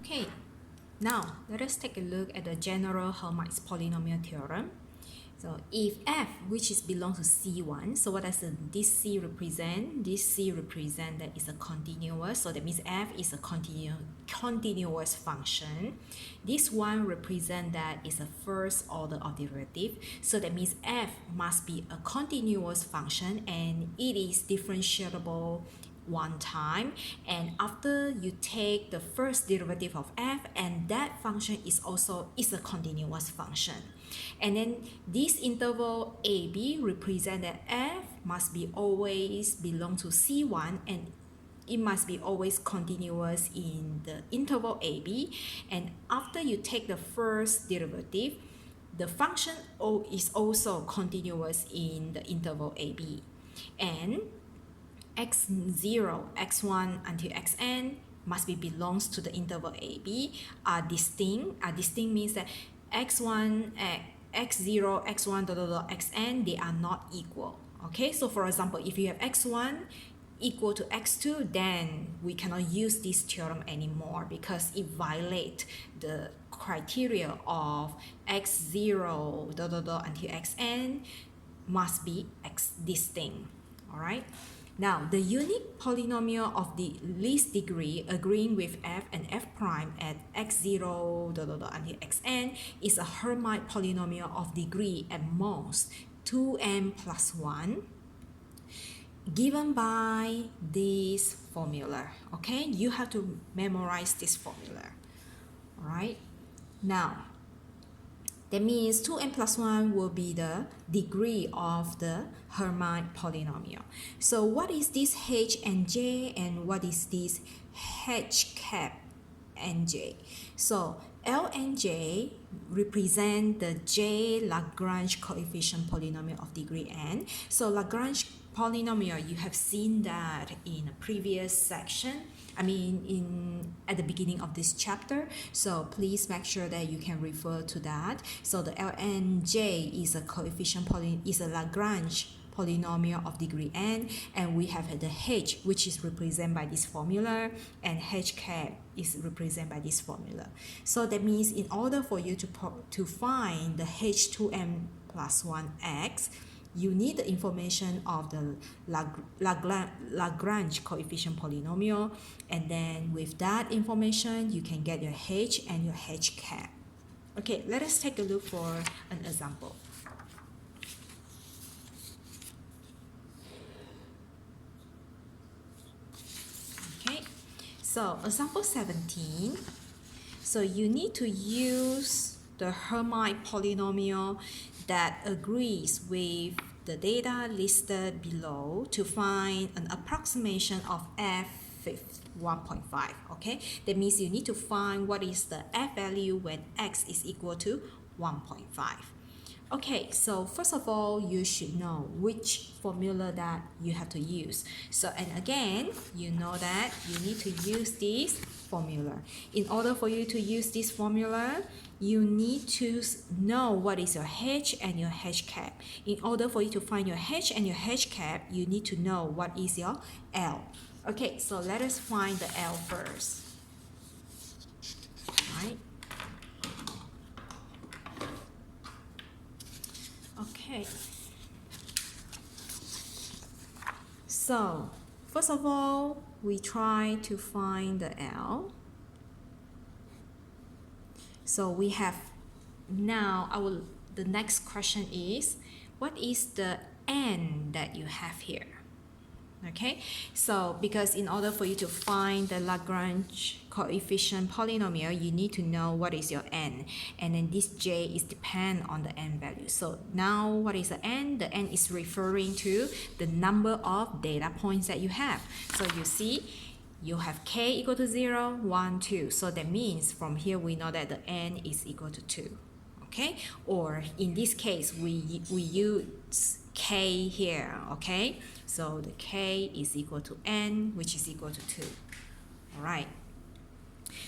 Okay, now let us take a look at the general Hermite's polynomial theorem. So if f, which is belongs to C1, so what does this C represent? This C represent that is a continuous, so that means f is a continuous function. This one represent that is a first order of derivative, so that means f must be a continuous function and it is differentiable one time, and after you take the first derivative of f, and that function is a continuous function. And then this interval AB represent that f must be always belong to C1 and it must be always continuous in the interval AB, and after you take the first derivative, the function O is also continuous in the interval AB. And x0, x1 until xn must be belongs to the interval AB are distinct. Distinct means that x1, x0, x1, xn, they are not equal. Okay, so for example, if you have x1 equal to x2, then we cannot use this theorem anymore because it violates the criteria of x0 until xn must be distinct. All right. Now, the unique polynomial of the least degree agreeing with f and f prime at x0 until xn is a Hermite polynomial of degree at most 2n plus 1 given by this formula. Okay, you have to memorize this formula. All right. Now, that means 2n plus 1 will be the degree of the Hermite polynomial. So what is this h and j and what is this h cap and j? So L and j represent the j Lagrange coefficient polynomial of degree n. So Lagrange polynomial, you have seen that in a previous section. At the beginning of this chapter. So please make sure that you can refer to that. So the Lnj is a Lagrange polynomial of degree n, and we have the h, which is represented by this formula, and h cap is represented by this formula. So that means in order for you to find the h2n plus 1x, you need the information of the Lagrange coefficient polynomial, and then with that information you can get your h and your h cap. Okay, let us take a look for an example. Okay, so example 17. So you need to use the Hermite polynomial that agrees with the data listed below to find an approximation of f 1.5. Okay, that means you need to find what is the f value when x is equal to 1.5. Okay, so first of all, you should know which formula that you have to use. So, and again, you know that you need to use this formula. In order for you to use this formula, you need to know what is your h and your h cap. In order for you to find your h and your h cap, you need to know what is your L. Okay, so let us find the L first. Right? Okay. So, first of all, we try to find the L. So we have now the next question is, what is the n that you have here? Okay, so because in order for you to find the Lagrange coefficient polynomial, you need to know what is your n, and then this j is depend on the n value. So now what is the n? The n is referring to the number of data points that you have. So you see, you have k equal to 0, 1, 2. So that means from here we know that the n is equal to 2. Okay, or in this case we use k here. Okay, so the k is equal to n, which is equal to 2. All right.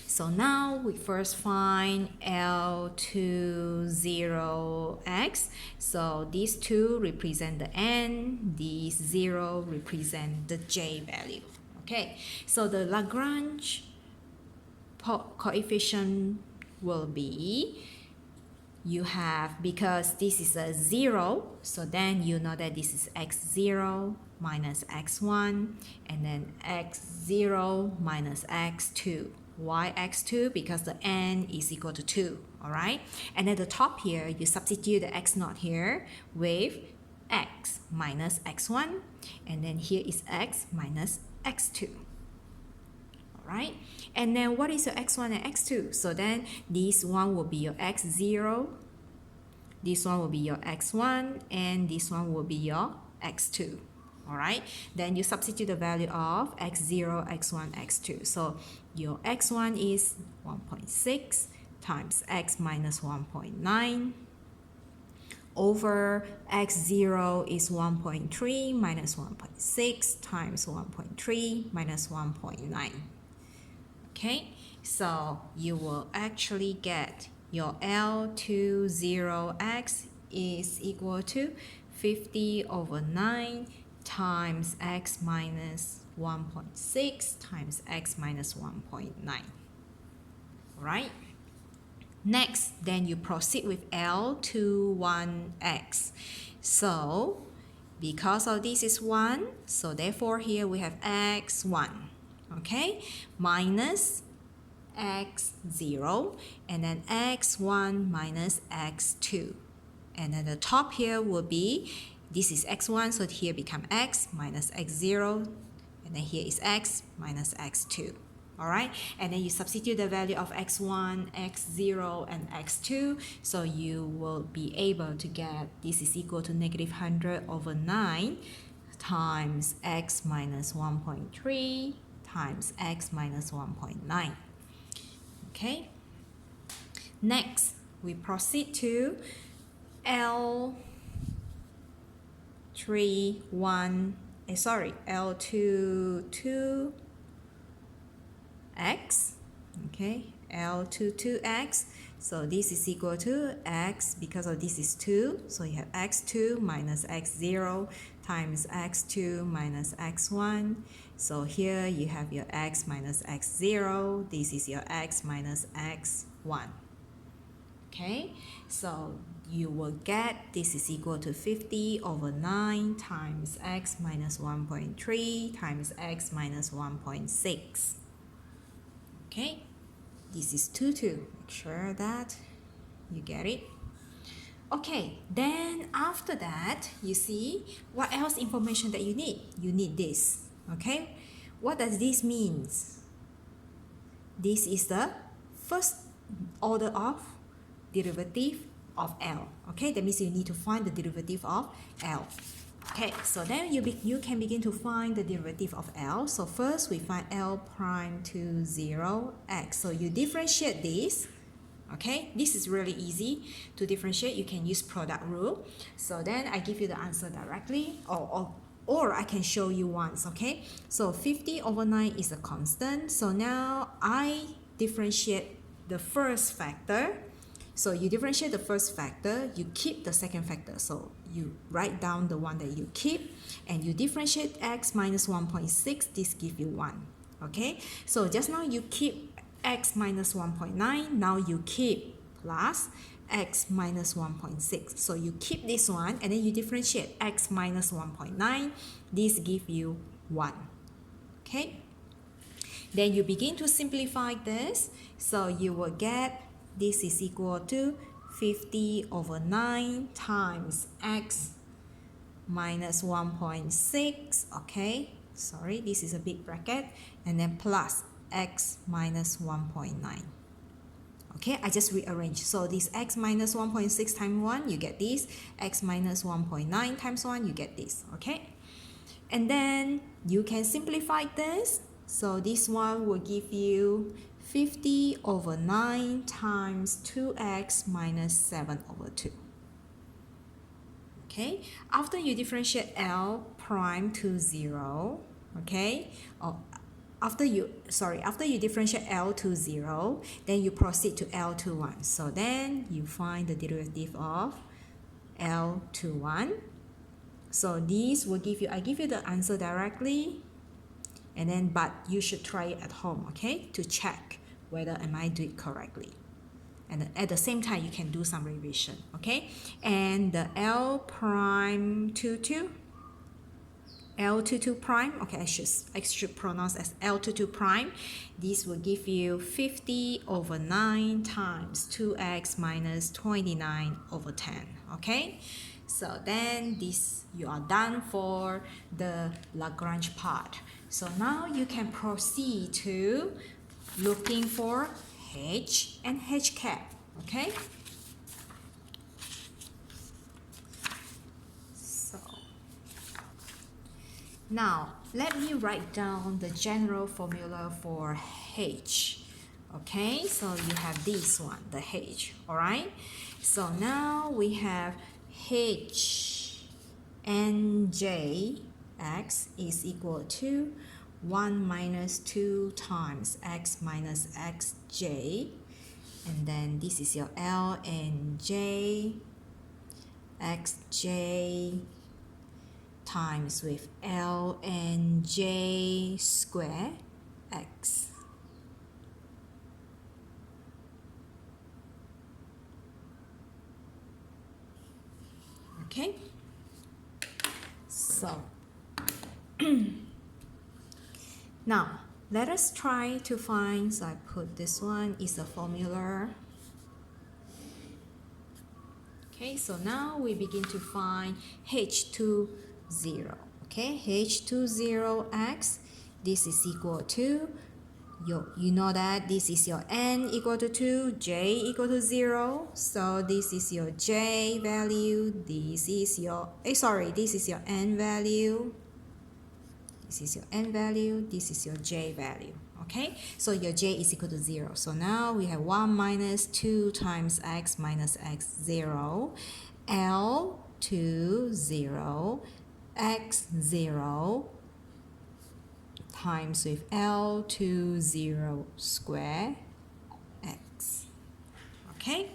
So now we first find L20x. So these 2 represent the n, these 0 represent the j value. Okay, so the Lagrange coefficient will be, you have, because this is a 0, so then you know that this is x0 minus x1, and then x0 minus x2. Why x2? Because the n is equal to 2, all right? And at the top here, you substitute the x0 here with x minus x1, and then here is x minus x2. Right? And then what is your x1 and x2? So then this one will be your x0, this one will be your x1, and this one will be your x2. All right? Then you substitute the value of x0, x1, x2. So your x1 is 1.6 times x minus 1.9 over x0 is 1.3 minus 1.6 times 1.3 minus 1.9. Okay, so you will actually get your L20x is equal to 50 over 9 times x minus 1.6 times x minus 1.9. Alright? Next, then you proceed with L21x. So, because of this is 1, so therefore here we have x1. Okay, minus x0, and then x1 minus x2, and then the top here will be, this is x1, so here become x minus x0, and then here is x minus x2. All right, and then you substitute the value of x1, x0, and x2, so you will be able to get this is equal to negative 100 over 9 times x minus 1.3 times x minus 1.9. Okay. Next, we proceed to L22x. Okay, L22x. So this is equal to x, because of this is 2, so you have x2 minus x0 times x2 minus x1. So here you have your x minus x0, this is your x minus x1. Okay, so you will get this is equal to 50 over 9 times x minus 1.3 times x minus 1.6. Okay, this is 2, 2. Make sure that you get it. Okay, then after that, you see what else information that you need? You need this. Okay, what does this mean? This is the first order of derivative of L. Okay, that means you need to find the derivative of L. Okay, so then you can begin to find the derivative of L. So first we find L prime to 0x. So you differentiate this. Okay, this is really easy to differentiate. You can use product rule. So then I give you the answer directly, or I can show you once. Okay, so 50 over 9 is a constant. So now I differentiate the first factor. So you differentiate the first factor, you keep the second factor. So you write down the one that you keep, and you differentiate x minus 1.6, this gives you 1. Okay, so just now you keep x minus 1.9, now you keep plus x minus 1.6. So you keep this one, and then you differentiate x minus 1.9, this gives you 1. Okay, then you begin to simplify this, so you will get this is equal to 50 over 9 times x minus 1.6, okay, sorry, this is a big bracket, and then plus x minus 1.9. Okay, I just rearrange. So this x minus 1.6 times 1, you get this. X minus 1.9 times 1, you get this. Okay, and then you can simplify this. So this one will give you 50 over 9 times 2x minus 7 over 2. Okay, after you differentiate L prime to 0, okay, after you differentiate L to 0, then you proceed to L to 1. So then you find the derivative of L to 1. So this will give you, I give you the answer directly, and then but you should try it at home, okay, to check whether am I doing it correctly. And at the same time, you can do some revision, okay? And the L22 prime, okay, I should pronounce as L22 prime. This will give you 50 over 9 times 2x minus 29 over 10, okay? So then this, you are done for the Lagrange part. So now you can proceed to looking for H and H cap, okay? So now let me write down the general formula for H. Okay, so you have this one, the H, all right? So now we have H and J x is equal to 1 minus 2 times x minus xj, and then this is your L and J xj times with L and J square x. Okay, so now let us try to find, so I put this one is a formula. Okay, so now we begin to find H20. Okay, H20x, this is equal to, you know that this is your n equal to 2, j equal to 0. So this is your j value, this is your, this is your n value. This is your n value, this is your j value. Okay, so your j is equal to 0. So now we have 1 minus 2 times x minus x 0, L to 0, x 0 times with L to 0 square x. Okay,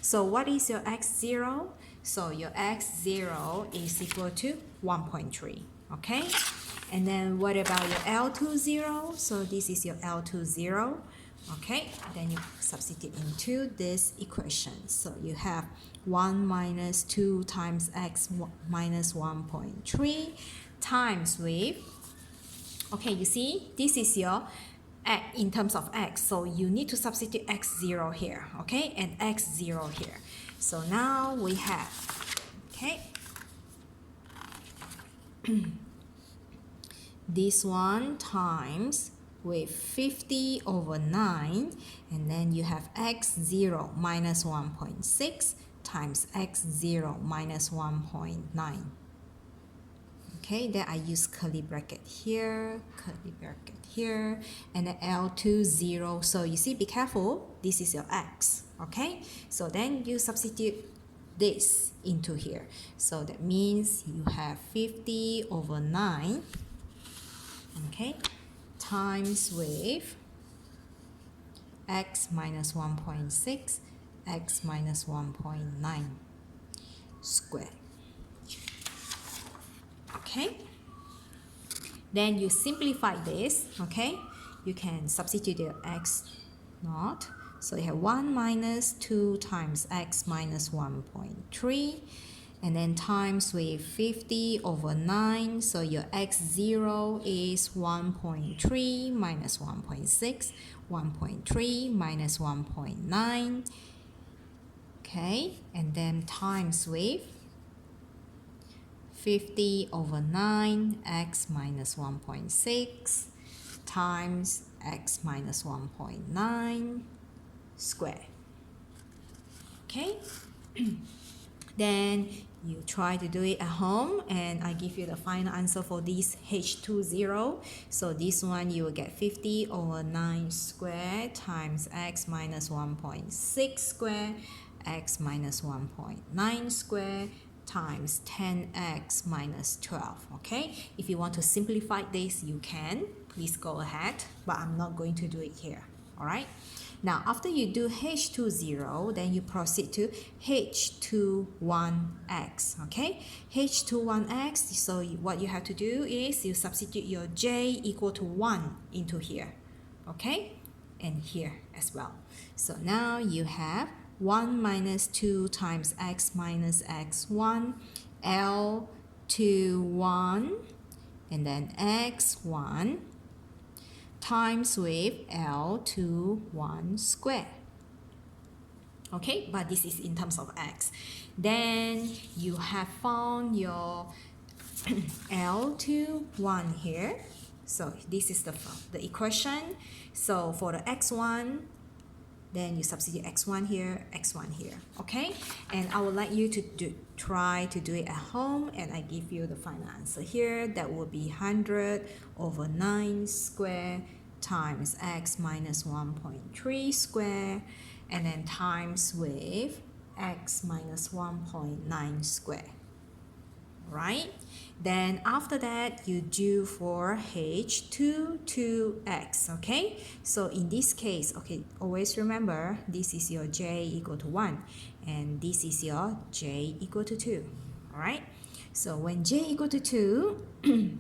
so what is your x0? So your x0 is equal to 1.3. Okay, and then what about your L20? So this is your L20. Okay, then you substitute into this equation. So you have 1 minus 2 times x minus 1.3 times with, okay, you see, this is your in terms of x. So you need to substitute x0 here, okay, and x0 here. So now we have, okay, this one times with 50 over 9, and then you have x0 minus 1.6 times x0 minus 1.9. Okay, then I use curly bracket here, and then L20. So you see, be careful, this is your x, okay? So then you substitute this into here. So that means you have 50 over 9, okay, times with x minus 1.6, x minus 1.9 squared. Okay, then you simplify this, okay, you can substitute your x naught. So you have 1 minus 2 times x minus 1.3, and then times with 50 over 9. So your x0 is 1.3 minus 1.6, 1.3 minus 1.9. Okay, and then times with 50 over 9 x minus 1.6 times x minus 1.9 square. Okay, then you try to do it at home, and I give you the final answer for this H20. So this one you will get 50 over 9 square times x minus 1.6 square, x minus 1.9 square times 10x minus 12. Okay, if you want to simplify this, you can, please go ahead, but I'm not going to do it here. All right, now after you do H20, then you proceed to H21x. Okay, H21x, so what you have to do is you substitute your j equal to 1 into here. Okay, and here as well. So now you have 1 minus 2 times x minus x1, L to 1, and then x1 times with L to 1 square. Okay, but this is in terms of x. Then you have found your L to 1 here. So this is the equation. So for the x1, then you substitute x1 here, okay? And I would like you to try to do it at home, and I give you the final answer here. That would be 100 over 9 square times x minus 1.3 square, and then times with x minus 1.9 square, right? Then after that, you do for h2 to x, okay? So in this case, okay, always remember this is your j equal to 1 and this is your j equal to 2, all right? So when j equal to 2,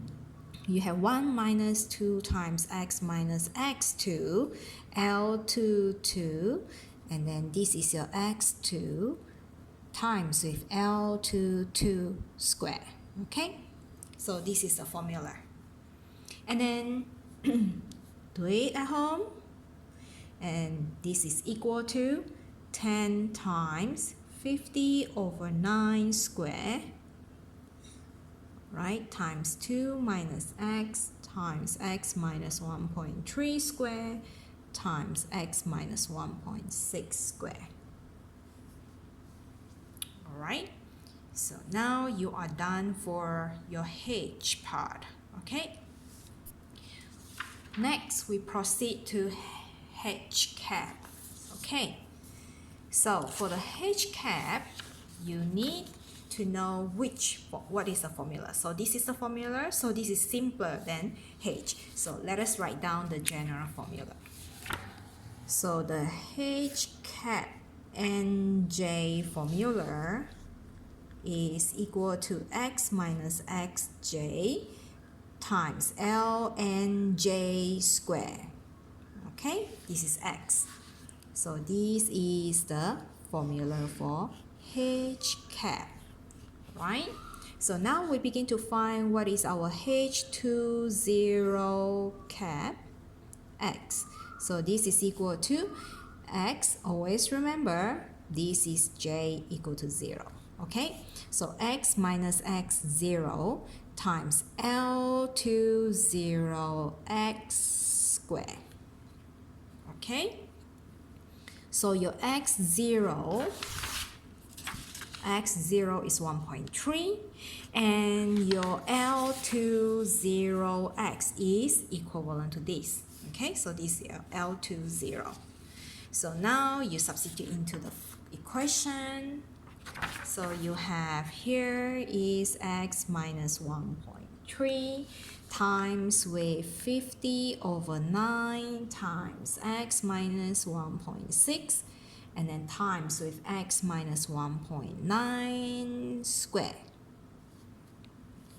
you have 1 minus 2 times x minus x2, L to 2, and then this is your x2 times with L to 2 square, okay? So this is the formula. And then do it at home. And this is equal to 10 times 50 over 9 square, right? Times 2 minus x times x minus 1.3 square times x minus 1.6 square. All right? So now you are done for your H part, okay? Next, we proceed to H cap, okay? So for the H cap, you need to know what is the formula. So this is the formula, so this is simpler than H. So let us write down the general formula. So the H cap NJ formula is equal to x minus xj times lnj square. Okay, this is x. So this is the formula for H cap, right? So now we begin to find what is our H20 cap x. So this is equal to x, always remember, this is j equal to 0. Okay, so x minus x0 times L to 0 x square. Okay, so your x0 is 1.3 and your L to 0x is equivalent to this. Okay, so this is L to 0. So now you substitute into the equation. So you have here is x minus 1.3 times with 50 over 9 times x minus 1.6 and then times with x minus 1.9 square.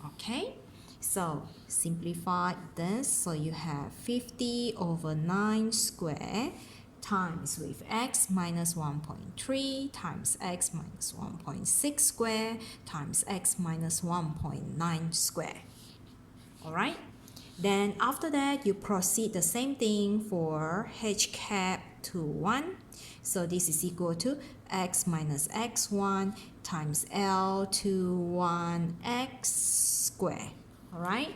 Okay, so simplify this. So you have 50 over 9 square times with x minus 1.3 times x minus 1.6 square times x minus 1.9 square. Alright, then after that you proceed the same thing for h cap to 1. So this is equal to x minus x1 times L to 1x square. Alright,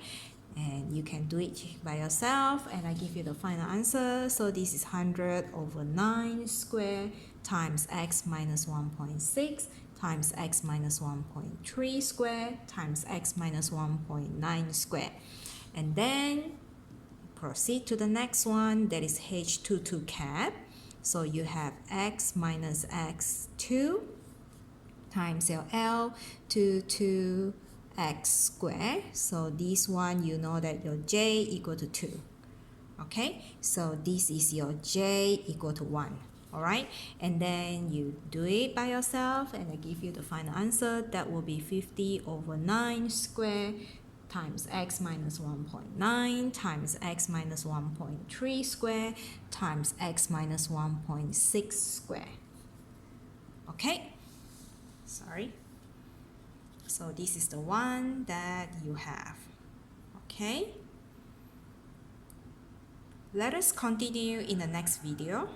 and you can do it by yourself and I give you the final answer. So this is 100 over 9 square times x minus 1.6 times x minus 1.3 square times x minus 1.9 square. And then proceed to the next one, that is H22 cap. So you have x minus x2 times your L to 2x square. So this one you know that your j equal to 2. Okay, so this is your j equal to 1. Alright, and then you do it by yourself and I give you the final answer. That will be 50 over 9 square times x minus 1.9 times x minus 1.3 square times x minus 1.6 square. Okay, sorry. So this is the one that you have. Okay, let us continue in the next video.